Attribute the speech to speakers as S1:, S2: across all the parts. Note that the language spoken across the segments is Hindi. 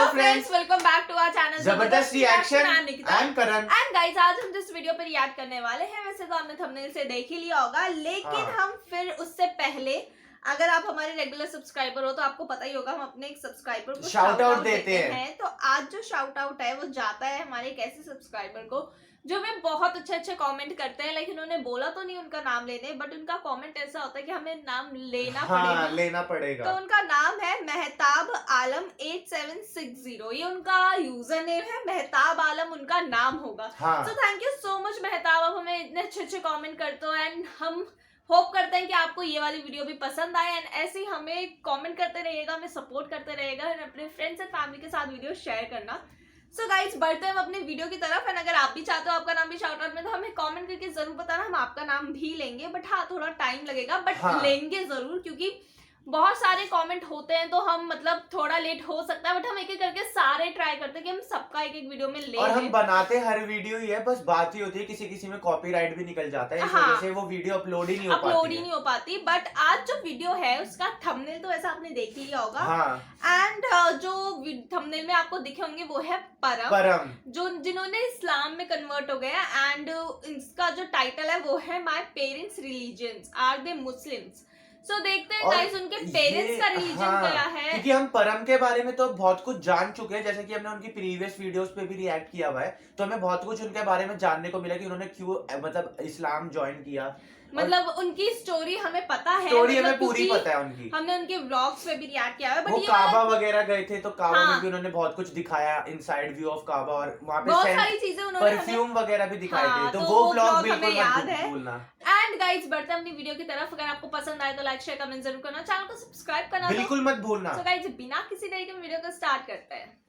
S1: Hello friends,
S2: welcome back to our channel
S1: जबरदस्त reaction. I am Karan
S2: and guys, आज हम जिस वीडियो पर रिएक्ट करने वाले हैं वैसे तो आपने थंबनेल से देख ही लिया होगा, लेकिन हम फिर उससे पहले अगर आप हमारे रेगुलर सब्सक्राइबर हो तो आपको पता ही होगा हम अपने एक सब्सक्राइबर को
S1: शाउट आउट देते हैं।
S2: तो आज जो शाउट आउट है वो जाता है हमारे एक ऐसे सब्सक्राइबर को जो हमें बहुत अच्छे कमेंट करते हैं, लेकिन उन्होंने बोला तो नहीं उनका नाम लेने, बट उनका कमेंट ऐसा होता है कि हमें नाम लेना पड़ेगा। तो उनका नाम है मेहताब आलम 8760। ये उनका यूजर नेम है, मेहताब आलम उनका नाम होगा। So thank you so much Mehtab, आप हमें इतने अच्छे कमेंट करते हो एंड हम होप करते हैं कि आपको ये वाली वीडियो भी पसंद आए एंड ऐसे ही हमें कमेंट करते रहिएगा, हमें सपोर्ट करते रहिएगा एंड अपने फ्रेंड्स एंड फैमिली के साथ वीडियो शेयर करना। सो गाइज, बढ़ते हैं हम अपने वीडियो की तरफ एंड अगर आप भी चाहते हो आपका नाम भी शाउट आउट में तो हमें कमेंट करके जरूर बताना, हम आपका नाम भी लेंगे। बट हाँ, थोड़ा टाइम लगेगा बट लेंगे जरूर, क्योंकि बहुत सारे कमेंट होते हैं तो हम मतलब थोड़ा लेट हो सकता है, बट हम एक एक करके सारे ट्राई करते हैं कि हम सबका एक एक वीडियो में ले।
S1: और हम बनाते हर वीडियो ही है, बस बात ही होती है किसी में कॉपीराइट भी निकल जाता है, इस वजह से वो वीडियो अपलोड ही नहीं हो पाती। बट आज जो वीडियो है उसका थंबनेल तो ऐसा आपने देख लिया होगा एंड जो थंबनेल में आपको दिखे होंगे वो है परम, जो जिन्होंने इस्लाम में कन्वर्ट हो गया एंड इसका जो टाइटल है वो है my parents religions are they Muslims. So देखते हैं गाइस उनके पेरेंट्स का रिलीजन क्या है, क्योंकि हम परम के बारे में तो बहुत कुछ जान चुके हैं, जैसे कि हमने उनकी प्रीवियस वीडियोस पे भी रिएक्ट किया हुआ है, तो हमें बहुत कुछ उनके बारे में जानने को मिला कि उन्होंने क्यों मतलब इस्लाम ज्वाइन किया।
S2: मतलब उनकी स्टोरी हमें पता है,
S1: स्टोरी हमें पूरी पता है उनकी,
S2: हमने उनके व्लॉग्स पे भी रिएक्ट किया है। बट
S1: वो काबा वगैरह गए थे तो काबा में भी उन्होंने बहुत कुछ दिखाया, इनसाइड व्यू ऑफ काबा, और वहाँ पे
S2: बहुत सारी चीजें उन्होंने
S1: परफ्यूम वगैरह भी दिखाए थे, तो वो व्लॉग बिल्कुल मत भूलना।
S2: एंड गाइस, बढ़ते हैं अपनी वीडियो की तरफ। अगर आपको पसंद आए तो लाइक शेयर कमेंट जरूर करना, चैनल को सब्सक्राइब करना
S1: बिल्कुल मत भूलना।
S2: तो गाइस, बिना किसी देरी के वीडियो को स्टार्ट करते हैं।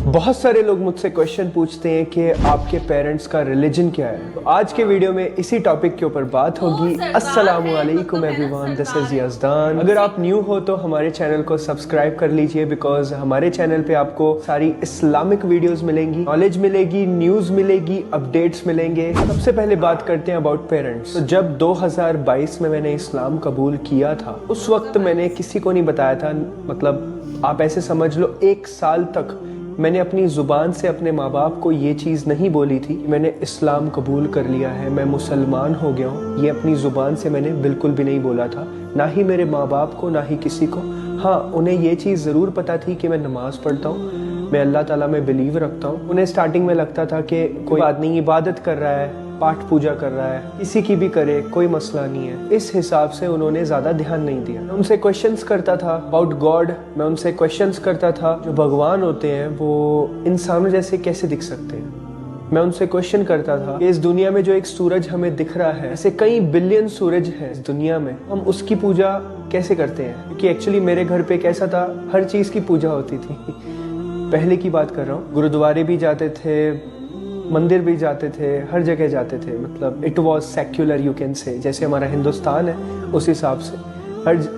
S3: बहुत सारे लोग मुझसे क्वेश्चन पूछते हैं कि आपके पेरेंट्स का रिलीजन क्या है, तो आज के वीडियो में इसी टॉपिक के ऊपर बात होगी। अस्सलामु अलैकुम एवरीवन, दिस इज यज़दान। अगर आप न्यू हो तो हमारे चैनल को सब्सक्राइब कर लीजिए, बिकॉज हमारे चैनल पे आपको सारी इस्लामिक वीडियोस मिलेंगी, नॉलेज मिलेगी, न्यूज मिलेगी, अपडेट्स मिलेंगे। सबसे पहले बात करते हैं अबाउट पेरेंट्स। तो जब 2022 में मैंने इस्लाम कबूल किया था, उस वक्त मैंने किसी को नहीं बताया था, मतलब आप ऐसे समझ लो 1 साल तक मैंने अपनी ज़ुबान से अपने माँ बाप को ये चीज़ नहीं बोली थी कि मैंने इस्लाम कबूल कर लिया है, मैं मुसलमान हो गया हूँ। ये अपनी ज़ुबान से मैंने बिल्कुल भी नहीं बोला था, ना ही मेरे माँ बाप को, ना ही किसी को। हाँ, उन्हें ये चीज़ ज़रूर पता थी कि मैं नमाज़ पढ़ता हूँ, मैं अल्लाह ताला में बिलीव रखता हूँ। उन्हें स्टार्टिंग में लगता था कि कोई बात नहीं, इबादत कर रहा है, पाठ पूजा कर रहा है, किसी की भी करे, कोई मसला नहीं है। इस हिसाब से उन्होंने ज़्यादा ध्यान नहीं दिया। मैं उनसे क्वेश्चंस करता था अबाउट गॉड, मैं उनसे क्वेश्चंस करता था जो भगवान होते हैं वो इंसानों जैसे कैसे दिख सकते हैं। मैं उनसे क्वेश्चन करता था कि इस दुनिया में जो एक सूरज हमें दिख रहा है, ऐसे कई बिलियन सूरज हैं इस दुनिया में, हम उसकी पूजा कैसे करते हैं। क्योंकि एक्चुअली मेरे घर पे कैसा था, हर चीज़ की पूजा होती थी। पहले की बात कर रहा हूँ, गुरुद्वारे भी जाते थे, मंदिर भी जाते थे, हर जगह जाते थे, मतलब it was secular you can say, जैसे हमारा हिंदुस्तान है उस हिसाब से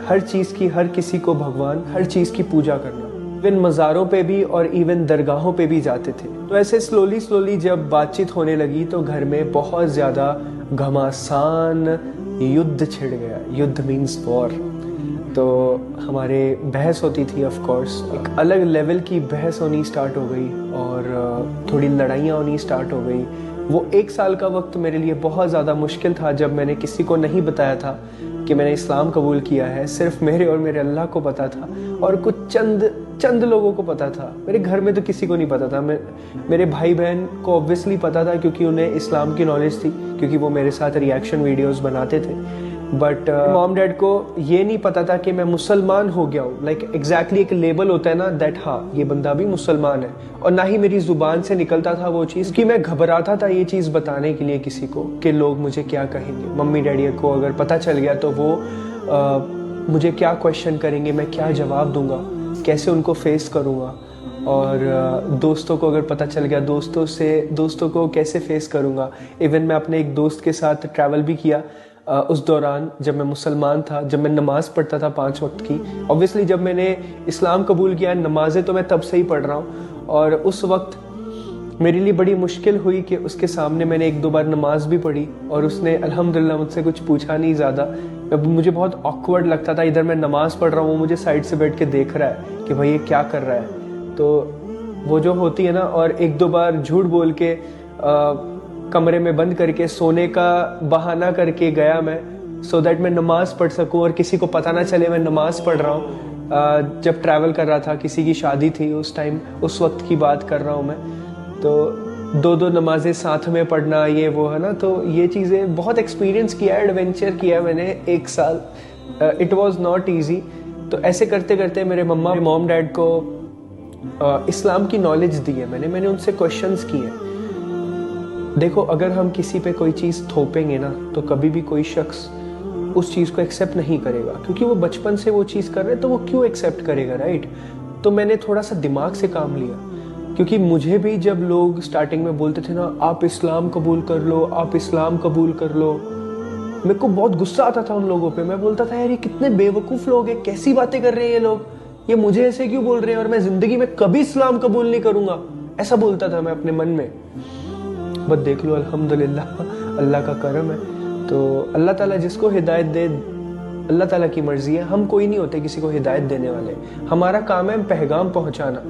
S3: हर चीज़ की, हर किसी को भगवान, हर चीज़ की पूजा करना। इवन मज़ारों पे भी और इवन दरगाहों पे भी जाते थे। तो ऐसे स्लोली जब बातचीत होने लगी तो घर में बहुत ज़्यादा घमासान युद्ध छिड़ गया। युद्ध मीन्स वॉर। तो हमारे बहस होती थी, ऑफ कोर्स एक अलग लेवल की बहस होनी स्टार्ट हो गई और थोड़ी लड़ाइयाँ होनी स्टार्ट हो गई। वो 1 साल का वक्त मेरे लिए बहुत ज़्यादा मुश्किल था, जब मैंने किसी को नहीं बताया था कि मैंने इस्लाम कबूल किया है। सिर्फ मेरे और मेरे अल्लाह को पता था और कुछ चंद लोगों को पता था। मेरे घर में तो किसी को नहीं पता था। मेरे भाई बहन को ऑब्वियसली पता था क्योंकि उन्हें इस्लाम की नॉलेज थी, क्योंकि वो मेरे साथ रिएक्शन वीडियोस बनाते थे। बट मॉम डैड को ये नहीं पता था कि मैं मुसलमान हो गया हूँ। लाइक एग्जैक्टली एक लेबल होता है ना, दैट हाँ ये बंदा भी मुसलमान है। और ना ही मेरी जुबान से निकलता था वो चीज़ कि मैं घबराता था ये चीज़ बताने के लिए किसी को कि लोग मुझे क्या कहेंगे। मम्मी डैडी को अगर पता चल गया तो वो मुझे क्या क्वेश्चन करेंगे, मैं क्या जवाब दूंगा, कैसे उनको फेस करूँगा। और दोस्तों को अगर पता चल गया, दोस्तों को कैसे फेस करूँगा। इवन मैं अपने एक दोस्त के साथ ट्रैवल भी किया उस दौरान, जब मैं मुसलमान था, जब मैं नमाज पढ़ता था 5 वक्त की। ऑब्वियसली जब मैंने इस्लाम कबूल किया, नमाजें तो मैं तब से ही पढ़ रहा हूँ, और उस वक्त मेरे लिए बड़ी मुश्किल हुई कि उसके सामने मैंने 1-2 बार नमाज भी पढ़ी और उसने अल्हम्दुलिल्लाह मुझसे कुछ पूछा नहीं ज़्यादा। मुझे बहुत ऑकवर्ड लगता था, इधर मैं नमाज पढ़ रहा हूँ, वो मुझे साइड से बैठ के देख रहा है कि भाई ये क्या कर रहा है। तो वो जो होती है ना, और एक दो बार झूठ बोल के कमरे में बंद करके सोने का बहाना करके गया मैं, सो दैट मैं नमाज पढ़ सकूं और किसी को पता ना चले मैं नमाज पढ़ रहा हूँ। जब ट्रैवल कर रहा था, किसी की शादी थी उस टाइम, उस वक्त की बात कर रहा हूँ मैं, तो 2 नमाजें साथ में पढ़ना, ये वो है ना, तो ये चीज़ें बहुत एक्सपीरियंस किया है, एडवेंचर किया मैंने 1 साल। It was not easy. तो ऐसे करते करते मेरे मॉम डैड को इस्लाम की नॉलेज दी है मैंने उनसे क्वेश्चंस किए। देखो, अगर हम किसी पे कोई चीज़ थोपेंगे ना, तो कभी भी कोई शख्स उस चीज़ को एक्सेप्ट नहीं करेगा, क्योंकि वो बचपन से वो चीज़ कर रहे हैं, तो वो क्यों एक्सेप्ट करेगा, राइट? तो मैंने थोड़ा सा दिमाग से काम लिया, क्योंकि मुझे भी जब लोग स्टार्टिंग में बोलते थे ना, आप इस्लाम कबूल कर लो, आप इस्लाम कबूल कर लो, मेरे को बहुत गुस्सा आता था उन लोगों पे। मैं बोलता था यार ये कितने बेवकूफ़ लोग हैं, कैसी बातें कर रहे हैं ये लोग, ये मुझे ऐसे क्यों बोल रहे हैं, और मैं ज़िंदगी में कभी इस्लाम कबूल नहीं करूँगा, ऐसा बोलता था मैं अपने मन में। बस देख लो, अल्हम्दुलिल्लाह, अल्लाह का करम है। तो अल्लाह ताला जिसको हिदायत दे, अल्लाह ताला की मर्जी है, हम कोई नहीं होते किसी को हिदायत देने वाले, हमारा काम है पैगाम पहुंचाना।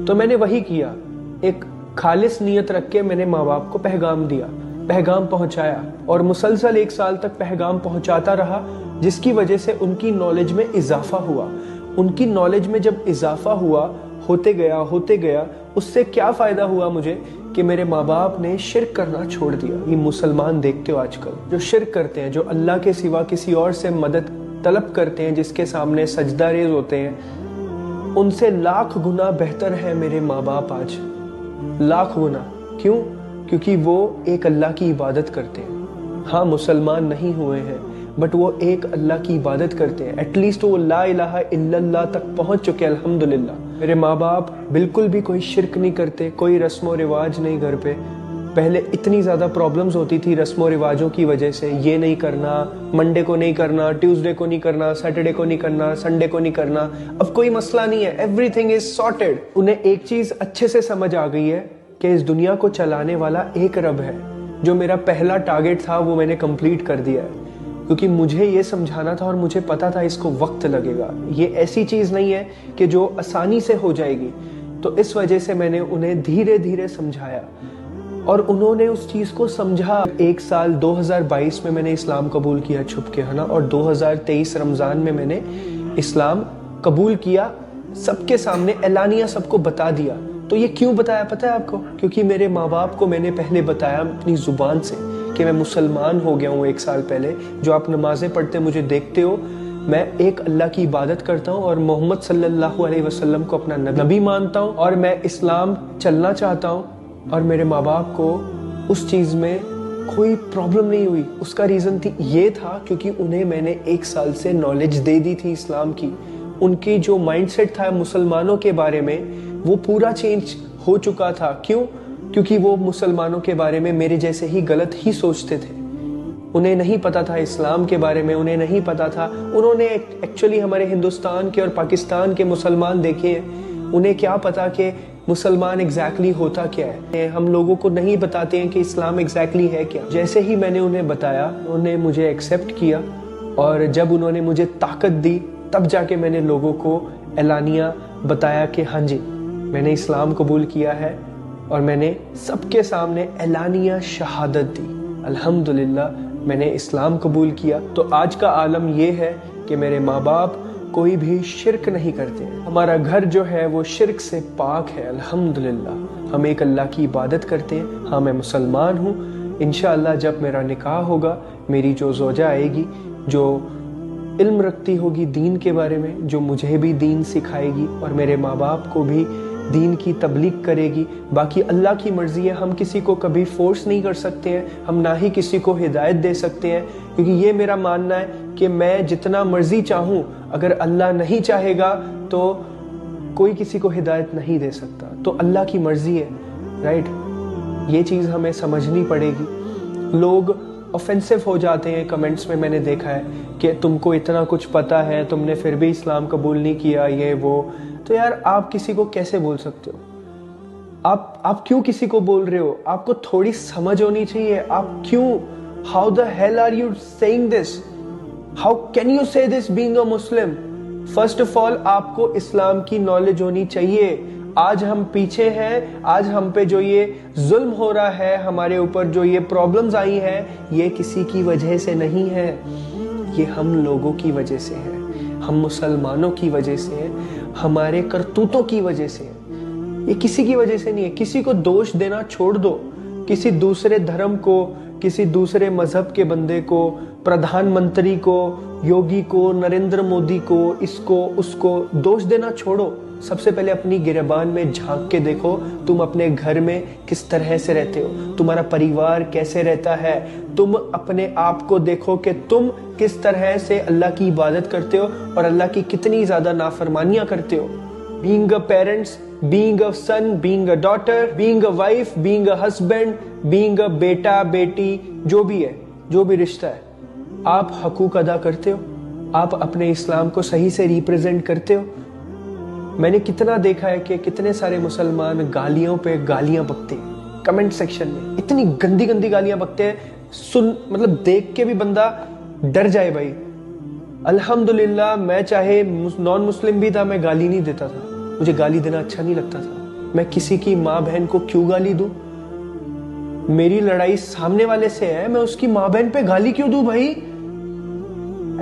S3: तो मैंने वही किया, एक खालिस नीयत रख के मैंने माँ बाप को पैगाम दिया, पैगाम पहुंचाया, और मुसलसल 1 साल तक पैगाम पहुंचाता रहा, जिसकी वजह से उनकी नॉलेज में इजाफा हुआ। उनकी नॉलेज में जब इजाफा हुआ, होते गया, उससे क्या फ़ायदा हुआ मुझे कि मेरे माँ बाप ने शिर्क करना छोड़ दिया। ये मुसलमान देखते हो आजकल जो शिर्क करते हैं, जो अल्लाह के सिवा किसी और से मदद तलब करते हैं, जिसके सामने सजदा रेज होते हैं, उनसे लाख गुना बेहतर है मेरे माँ बाप आज, लाख गुना। क्यों? क्योंकि वो एक अल्लाह की इबादत करते हैं। हाँ, मुसलमान नहीं हुए हैं, बट वो एक अल्लाह की इबादत करते हैं। एटलीस्ट वो ला इलाहा इल्लल्लाह तक पहुंच चुके हैं, अल्हम्दुलिल्लाह। मेरे माँ बाप बिल्कुल भी कोई शिर्क नहीं करते, कोई रस्म व रिवाज नहीं घर पे। पहले इतनी ज़्यादा प्रॉब्लम्स होती थी रस्म व रिवाजों की वजह से, ये नहीं करना, मंडे को नहीं करना, ट्यूसडे को नहीं करना, सैटरडे को नहीं करना, संडे को नहीं करना। अब कोई मसला नहीं है, एवरीथिंग इज सॉर्टेड। उन्हें एक चीज़ अच्छे से समझ आ गई है कि इस दुनिया को चलाने वाला एक रब है। जो मेरा पहला टारगेट था वो मैंने कंप्लीट कर दिया है, क्योंकि मुझे ये समझाना था और मुझे पता था इसको वक्त लगेगा। ये ऐसी चीज़ नहीं है कि जो आसानी से हो जाएगी। तो इस वजह से मैंने उन्हें धीरे धीरे समझाया और उन्होंने उस चीज़ को समझा। 1 साल 2022 में मैंने इस्लाम कबूल किया छुप के, है ना, और 2023 रमज़ान में मैंने इस्लाम कबूल किया, सबके सामने एलानिया सबको बता दिया। तो ये क्यों बताया पता है आपको? क्योंकि मेरे माँ बाप को मैंने पहले बताया अपनी ज़ुबान से कि मैं मुसलमान हो गया हूँ 1 साल पहले। जो आप नमाज़ें पढ़ते मुझे देखते हो, मैं एक अल्लाह की इबादत करता हूँ और मोहम्मद सल्लल्लाहु अलैहि वसल्लम को अपना नबी मानता हूँ और मैं इस्लाम चलना चाहता हूँ। और मेरे माँ बाप को उस चीज़ में कोई प्रॉब्लम नहीं हुई। उसका रीज़न ये था क्योंकि उन्हें मैंने 1 साल से नॉलेज दे दी थी इस्लाम की। उनकी जो माइंडसेट था मुसलमानों के बारे में, वो पूरा चेंज हो चुका था। क्यों? क्योंकि वो मुसलमानों के बारे में मेरे जैसे ही गलत ही सोचते थे। उन्हें नहीं पता था इस्लाम के बारे में, उन्हें नहीं पता था। उन्होंने एक्चुअली हमारे हिंदुस्तान के और पाकिस्तान के मुसलमान देखे हैं, उन्हें क्या पता कि मुसलमान एग्जैक्टली होता क्या है। हम लोगों को नहीं बताते हैं कि इस्लाम एग्जैक्टली है क्या। जैसे ही मैंने उन्हें बताया, उन्होंने मुझे एक्सेप्ट किया और जब उन्होंने मुझे ताकत दी, तब जाके मैंने लोगों को एलानिया बताया कि हाँ जी, मैंने इस्लाम कबूल किया है और मैंने सबके सामने एलानिया शहादत दी। अल्हम्दुलिल्लाह, मैंने इस्लाम कबूल किया। तो आज का आलम ये है कि मेरे माँ बाप कोई भी शिर्क नहीं करते। हमारा घर जो है वो शिर्क से पाक है, अल्हम्दुलिल्लाह। हम एक अल्लाह की इबादत करते हैं। हाँ, मैं मुसलमान हूँ। इंशाअल्लाह जब मेरा निकाह होगा, मेरी जो ज़ौजा आएगी, जो इल्म रखती होगी दीन के बारे में, जो मुझे भी दीन सिखाएगी और मेरे माँ बाप को भी दीन की तबलीग करेगी। बाकी अल्लाह की मर्ज़ी है, हम किसी को कभी फोर्स नहीं कर सकते हैं, हम ना ही किसी को हिदायत दे सकते हैं। क्योंकि ये मेरा मानना है कि मैं जितना मर्ज़ी चाहूँ, अगर अल्लाह नहीं चाहेगा तो कोई किसी को हिदायत नहीं दे सकता। तो अल्लाह की मर्ज़ी है, राइट। ये चीज़ हमें समझनी पड़ेगी। लोग ऑफेंसिव हो जाते हैं कमेंट्स में, मैंने देखा है कि तुमको इतना कुछ पता है, तुमने फिर भी इस्लाम कबूल नहीं किया, ये वो। तो यार, आप किसी को कैसे बोल सकते हो? आप क्यों किसी को बोल रहे हो? आपको थोड़ी समझ होनी चाहिए। आप क्यों, how the hell are you saying this? How can you say this being a Muslim? First of all, आपको इस्लाम की नॉलेज होनी चाहिए। आज हम पीछे हैं, आज हम पे जो ये जुल्म हो रहा है, हमारे ऊपर जो ये प्रॉब्लम्स आई हैं, ये किसी की वजह से नहीं है, ये हम लोगों की वजह से है, हम मुसलमानों की वजह से है, हमारे करतूतों की वजह से है। ये किसी की वजह से नहीं है। किसी को दोष देना छोड़ दो, किसी दूसरे धर्म को, किसी दूसरे मजहब के बंदे को, प्रधानमंत्री को, योगी को, नरेंद्र मोदी को, इसको उसको दोष देना छोड़ो। सबसे पहले अपनी गिरबान में झांक के देखो, तुम अपने घर में किस तरह से रहते हो, तुम्हारा परिवार कैसे रहता है। तुम अपने आप को देखो कि तुम किस तरह से अल्लाह की इबादत करते हो और अल्लाह की कितनी ज्यादा नाफरमानियां करते हो। Being a parents, being a son, being a daughter, being a wife, being a husband, being a बेटा बेटी, जो भी है, जो भी रिश्ता है, आप हकूक अदा करते हो, आप अपने इस्लाम को सही से रिप्रेजेंट करते हो। मैंने कितना देखा है कि कितने सारे मुसलमान गालियों पे गालियां बकते हैं कमेंट सेक्शन में, इतनी गंदी गंदी गालियां बकते हैं, मतलब देख के भी बंदा डर जाए। भाई अल्हम्दुलिल्लाह, मैं चाहे नॉन मुस्लिम भी था, मैं गाली नहीं देता था, मुझे गाली देना अच्छा नहीं लगता था। मैं किसी की माँ बहन को क्यों गाली दूं? मेरी लड़ाई सामने वाले से है, मैं उसकी माँ बहन पे गाली क्यों दूं भाई?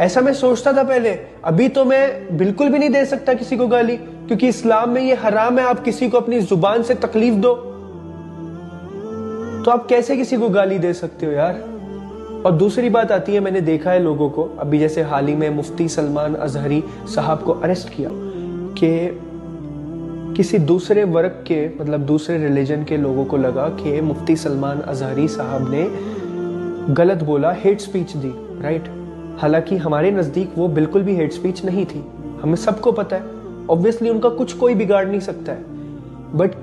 S3: ऐसा मैं सोचता था पहले, अभी तो मैं बिल्कुल भी नहीं दे सकता किसी को गाली, क्योंकि इस्लाम में ये हराम है, आप किसी को अपनी जुबान से तकलीफ दो। तो आप कैसे किसी को गाली दे सकते हो यार? और दूसरी बात आती है, मैंने देखा है लोगों को, अभी जैसे हाल ही में मुफ्ती सलमान अजहरी साहब को अरेस्ट किया कि किसी दूसरे वर्ग के, मतलब दूसरे रिलीजन के लोगों को लगा कि मुफ्ती सलमान अजहरी साहब ने गलत बोला, हेट स्पीच दी, राइट? हालांकि हमारे नजदीक वो बिल्कुल भी हेट स्पीच नहीं थी, हमें सबको पता है, ऑब्वियसली उनका कुछ कोई बिगाड़ नहीं सकता है। बट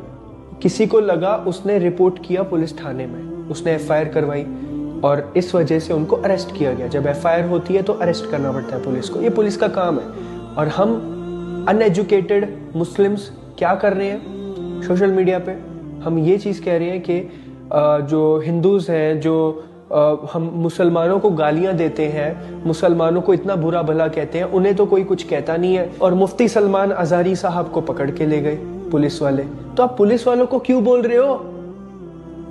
S3: किसी को लगा, उसने रिपोर्ट किया पुलिस थाने में, उसने एफआईआर करवाई और इस वजह से उनको अरेस्ट किया गया। जब एफआईआर होती है तो अरेस्ट करना पड़ता है पुलिस को, ये पुलिस का काम है। और हम अनएजुकेटेड मुस्लिम्स क्या कर रहे हैं सोशल मीडिया पे? हम ये चीज़ कह रहे हैं कि जो हिंदूज हैं, जो हम मुसलमानों को गालियां देते हैं, मुसलमानों को इतना बुरा भला कहते हैं, उन्हें तो कोई कुछ कहता नहीं है। और मुफ्ती सलमान अजहरी साहब को पकड़ के ले गए पुलिस वाले। तो आप पुलिस वालों को क्यों बोल रहे हो?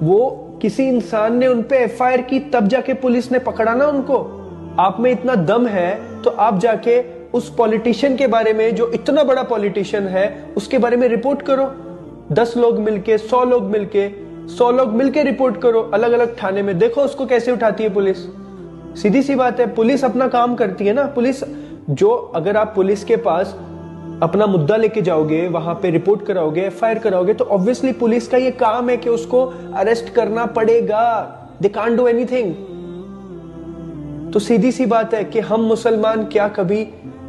S3: वो किसी इंसान ने उनपे एफआईआर की, तब जाके पुलिस ने पकड़ा ना उनको। आप में इतना दम है तो आप जाके उस पॉलिटिशियन के बारे में, जो इतना बड़ा पॉलिटिशियन है, उसके बारे में रिपोर्ट करो। 10 लोग मिलके, 100 लोग मिलके रिपोर्ट करो अलग अलग थाने में, देखो उसको कैसे उठाती है पुलिस। सीधी सी बात है, पुलिस अपना काम करती है ना। पुलिस जो, अगर आप पुलिस के पास अपना मुद्दा लेके जाओगे, वहां पे रिपोर्ट कराओगे, एफआईआर कराओगे, तो ऑब्वियसली पुलिस का ये काम है कि उसको अरेस्ट करना पड़ेगा। They can't do anything. तो सीधी सी बात है कि हम मुसलमान क्या कभी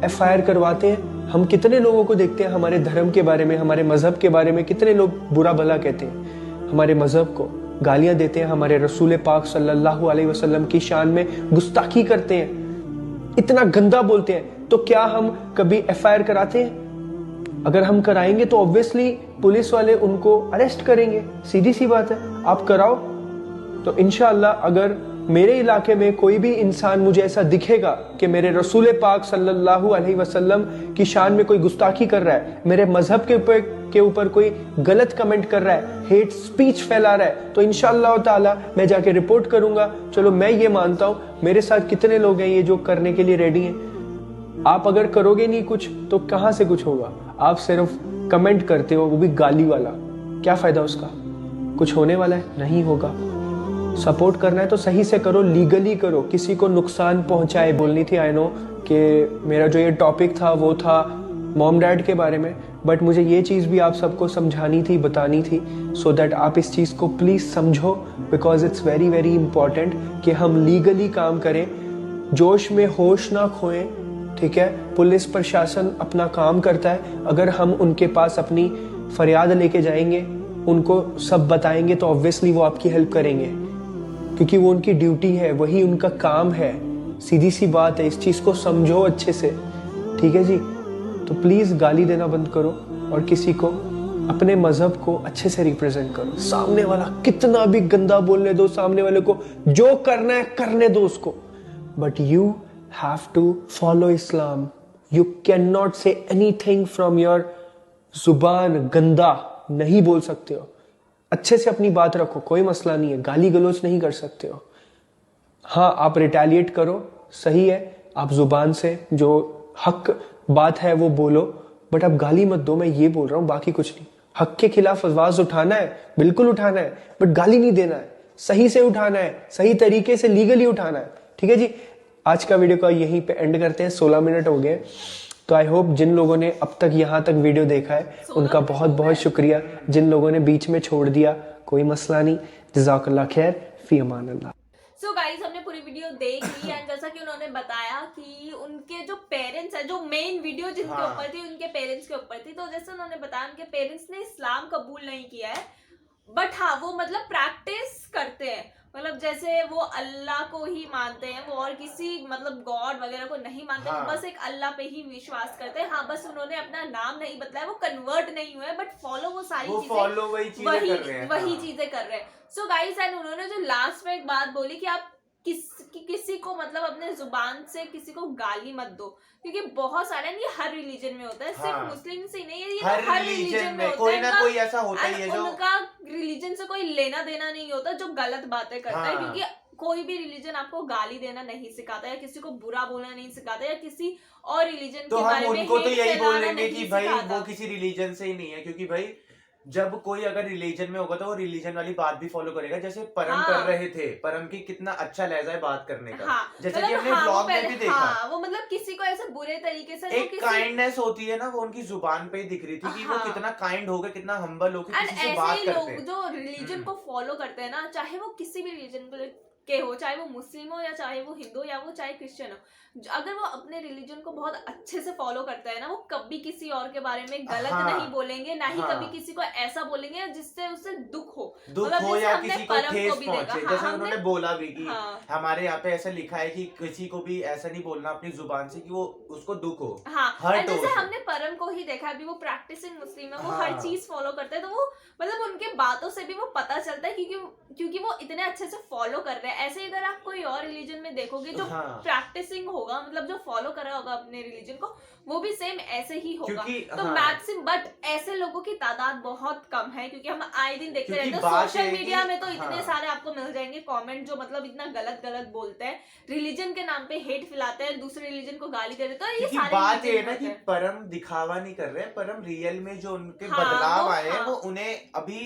S3: एफआईआर करवाते हैं? हम कितने लोगों को देखते हैं हमारे धर्म के बारे में, हमारे मजहब के बारे में, कितने लोग बुरा भला कहते हैं, हमारे मजहब को गालियां देते हैं, हमारे रसूल पाक सल्लल्लाहु अलैहि वसल्लम की शान में गुस्ताखी करते हैं, इतना गंदा बोलते हैं। तो क्या हम कभी एफआईआर कराते हैं? अगर हम कराएंगे तो ऑब्वियसली पुलिस वाले उनको अरेस्ट करेंगे, सीधी सी बात है। आप कराओ तो इंशाअल्लाह, अगर मेरे इलाके में कोई भी इंसान मुझे ऐसा दिखेगा कि मेरे रसूल पाक सल्लल्लाहु अलैहि वसल्लम की शान में कोई गुस्ताखी कर रहा है, मेरे मजहब के ऊपर कोई गलत कमेंट कर रहा है, हेट स्पीच फैला रहा है, तो इंशाअल्लाह ताला मैं जाके रिपोर्ट करूंगा। चलो मैं ये मानता हूं, मेरे साथ कितने लोग हैं ये जो करने के लिए रेडी हैं। आप अगर करोगे नहीं कुछ तो कहां से कुछ होगा? आप सिर्फ कमेंट करते हो, वो भी गाली वाला, क्या फायदा उसका? कुछ होने वाला है? नहीं होगा। सपोर्ट करना है तो सही से करो, लीगली करो, किसी को नुकसान पहुंचाए। बोलनी थी, आई नो कि मेरा जो ये टॉपिक था वो था मॉम डैड के बारे में, बट मुझे ये चीज़ भी आप सबको समझानी थी, बतानी थी, सो दैट आप इस चीज़ को प्लीज़ समझो, because it's very very important कि हम लीगली काम करें, जोश में होश ना खोएं। ठीक है, पुलिस प्रशासन अपना काम करता है, अगर हम उनके पास अपनी फरियाद लेके जाएंगे, उनको सब बताएंगे, तो ऑब्वियसली वो आपकी हेल्प करेंगे, क्योंकि वो उनकी ड्यूटी है, वही उनका काम है। सीधी सी बात है, इस चीज़ को समझो अच्छे से। ठीक है जी, तो प्लीज़ गाली देना बंद करो और किसी को, अपने मजहब को अच्छे से रिप्रेजेंट करो। सामने वाला कितना भी गंदा बोलने दो, सामने वाले को जो करना है करने दो उसको, but you have to follow Islam. You can not say anything from your जुबान गंदा नहीं बोल सकते हो, अच्छे से अपनी बात रखो, कोई मसला नहीं है, गाली गलौज नहीं कर सकते हो। हाँ, आप रिटेलिएट करो, सही है, आप जुबान से जो हक बात है वो बोलो, बट आप गाली मत दो। मैं ये बोल रहा हूं, बाकी कुछ नहीं। हक के खिलाफ आवाज उठाना है, बिल्कुल उठाना है, बट गाली नहीं देना है, सही से उठाना है, सही तरीके से लीगली उठाना है। ठीक है जी, आज का वीडियो का यहीं पे एंड करते हैं, 16 मिनट हो गए। तो आई होप जिन लोगों ने अब तक यहाँ तक वीडियो देखा है उनका बहुत बहुत शुक्रिया। जिन लोगों ने बीच में छोड़ दिया, कोई मसला नहीं। जज़ाकल्लाह खैर, फी अमान अल्लाह।
S2: सो गाइस, हमने पूरी वीडियो देख ली एंड जैसा कि उन्होंने बताया कि उनके जो पेरेंट्स है, जो मेन वीडियो जिनके ऊपर थी उनके पेरेंट्स के ऊपर थी, तो जैसे उन्होंने बताया उनके पेरेंट्स ने इस्लाम कबूल नहीं किया है, बट हाँ वो मतलब प्रैक्टिस करते हैं, मतलब जैसे वो अल्लाह को ही मानते हैं, वो और किसी मतलब गॉड वगैरह को नहीं मानते, वो बस एक अल्लाह पे ही विश्वास करते हैं। हाँ, बस उन्होंने अपना नाम नहीं बदला, वो कन्वर्ट नहीं हुए, बट फॉलो वो सारी चीजें वही चीजें कर रहे हैं। सो गाइस, एंड उन्होंने जो लास्ट में एक बात बोली कि आप किसी को मतलब अपने जुबान से किसी को गाली मत दो, क्योंकि बहुत सारे ये हर रिलीजन में होता है, सिर्फ मुस्लिम से नहीं है, ये हर रिलीजन में
S1: कोई ना कोई ऐसा होता ही है जो
S2: उनका रिलीजन से कोई लेना देना नहीं होता, जो गलत बातें करता है, क्योंकि कोई भी रिलीजन आपको गाली देना नहीं सिखाता, या किसी को बुरा बोलना नहीं सिखाता, या किसी और रिलीजन के बारे में
S1: उनको तो यही बोलेंगे कि भाई वो किसी रिलीजन से ही नहीं है, क्योंकि भाई जब कोई अगर रिलीजन में होगा तो वो रिलीजन वाली बात भी फॉलो करेगा। जैसे परम कर रहे थे, परम की कितना अच्छा लहजा है बात करने का, जैसे कि हमने व्लॉग में भी देखा।
S2: वो मतलब किसी को ऐसे बुरे तरीके से
S1: एक काइंडनेस होती है ना, वो उनकी जुबान पे ही दिख रही थी कि वो कितना काइंड हो गए, कितना हम्बल हो गए, किसी से बात करते हैं।
S2: जो रिलीजन को फॉलो करते हैं ना, चाहे वो किसी भी रिलीजन के हो, चाहे वो मुस्लिम हो या चाहे वो हिंदू या वो चाहे क्रिश्चियन हो, अगर वो अपने रिलीजन को बहुत अच्छे से फॉलो करते हैं ना, वो कभी किसी और के बारे में गलत नहीं बोलेंगे, ना ही कभी किसी को ऐसा बोलेंगे जिससे उसे दुख हो
S1: या किसी को ठेस पहुंचे। जैसे उन्होंने बोला भी कि हमारे यहाँ पे ऐसा लिखा है कि किसी को भी ऐसा नहीं बोलना अपनी जुबान से कि वो उसको दुख हो।
S2: जैसे हमने परम को ही देखा, अभी वो प्रैक्टिसिंग मुस्लिम है, वो हर चीज फॉलो करते हैं, तो वो मतलब उनके बातों से भी वो पता चलता है, क्योंकि वो इतने अच्छे से फॉलो कर रहे हैं। ऐसे अगर आप कोई और रिलीजन में देखोगे जो प्रैक्टिसिंग होगा, मतलब जो फॉलो कर रहा होगा अपने रिलीजन को, वो भी सेम ऐसे ही होगा। तो मैक्सिमम, बट ऐसे लोगों की तादाद बहुत कम है, क्योंकि हम आए दिन देखते रहते हैं सोशल मीडिया में, तो इतने सारे आपको मिल जाएंगे कमेंट जो मतलब इतना गलत गलत बोलते हैं, रिलीजन के नाम पे हेट फैलाते हैं, दूसरे रिलीजन को गाली दे देते हैं। ये सारी
S1: बात ये है ना कि परम दिखावा नहीं कर रहे हैं, परम रियल में जो उनके बदलाव आए हैं वो उन्हें अभी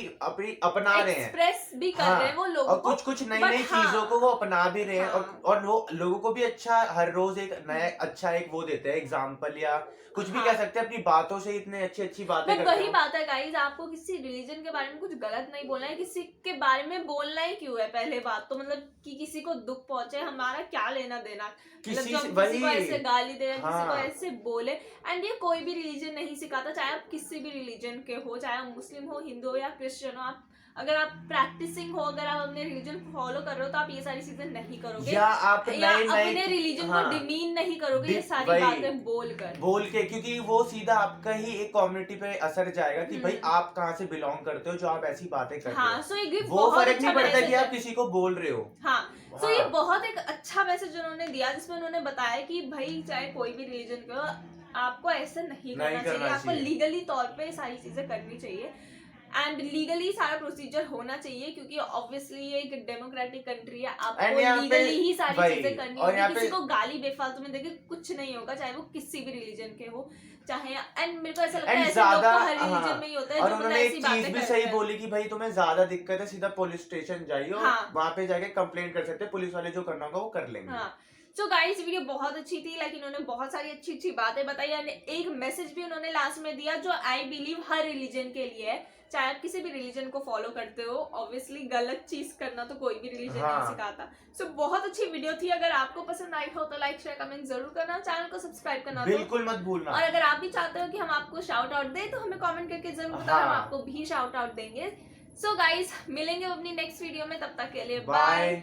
S1: अपना रहे हैं,
S2: एक्सप्रेस भी कर रहे हैं वो लोगों
S1: को, कुछ नई नई चीजों को वो अपना भी रहे हैं, और वो लोगों को भी अच्छा हर रोज एक नया अच्छा एक वो देते हैं एग्जाम्पल, या कुछ भी कह सकते हैं, अपनी बातों से इतने अच्छी अच्छी बातें करते हैं।
S2: वही बात है गाइस, आपको किसी रिलीजन के बारे में कुछ गलत नहीं बोलना है, किसी के बारे में बोलना ही क्यों है। पहले बात तो मतलब कि किसी को दुख पहुंचे, हमारा क्या लेना देना, मतलब किसी को ऐसे गाली दे, किसी को ऐसे बोले, एंड ये कोई भी रिलीजन नहीं सिखाता, चाहे आप किसी भी रिलीजन के हो, चाहे आप मुस्लिम हो, हिंदू हो या क्रिश्चियन हो। आप अगर आप प्रैक्टिसिंग हो, अगर आप अपने रिलीजन को फॉलो कर रहे हो, तो आप ये सारी चीजें नहीं करोगे,
S1: या आप
S2: अपने रिलीजन को डिमीन नहीं करोगे ये सारी बातें बोल के,
S1: क्योंकि वो सीधा आपका ही एक कम्युनिटी पे असर जाएगा कि भाई आप कहाँ से बिलोंग करते हो जो आप ऐसी बातें करते हो। वो फर्क नहीं पड़ता कि आप किसी को बोल रहे हो।
S2: तो ये बहुत एक अच्छा मैसेज उन्होंने दिया, जिसमें उन्होंने बताया कि भाई चाहे कोई भी रिलीजन का, आपको ऐसा नहीं करना चाहिए, आपको लीगली तौर पे सारी चीजें करनी चाहिए, एंड लीगली सारा प्रोसीजर होना चाहिए, क्योंकि ऑब्वियसली ये एक डेमोक्रेटिक कंट्री है, आपको लीगली ही सारी चीजें करनी होगी। किसी को गाली बेफालतू में देके कुछ नहीं होगा, चाहे वो किसी भी रिलीजन के हो, चाहे, एंड मेरे को ऐसा लगता है ऐसे लोग तो हर रिलीजन में ही होता है।
S1: और उन्होंने एक चीज भी सही बोली कि भाई तुम्हें ज्यादा दिक्कत है, सीधा पुलिस स्टेशन जाइए, वहाँ पे जाके कंप्लेंट कर सकते हैं, पुलिस वाले जो करना होगा वो कर लेंगे।
S2: सो गाइस, वीडियो बहुत अच्छी थी, लेकिन इन्होंने बहुत सारी अच्छी अच्छी बातें बताई, और एक मैसेज भी उन्होंने लास्ट में दिया जो आई बिलीव हर रिलीजन के लिए है, चाहे आप किसी भी रिलीजन को फॉलो करते हो, ऑब्वियसली गलत चीज करना तो कोई भी रिलीजन नहीं सिखाता। सो बहुत अच्छी वीडियो थी, अगर आपको पसंद आई हो तो लाइक शेयर कमेंट जरूर करना, चैनल को सब्सक्राइब करना
S1: बिल्कुल मत भूलना,
S2: और अगर आप भी चाहते हो कि हम आपको शाउट आउट दें तो हमें कमेंट करके जरूर बताओ, हम आपको भी शाउट आउट देंगे। सो गाइस, मिलेंगे अपनी नेक्स्ट वीडियो में, तब तक के लिए बाय।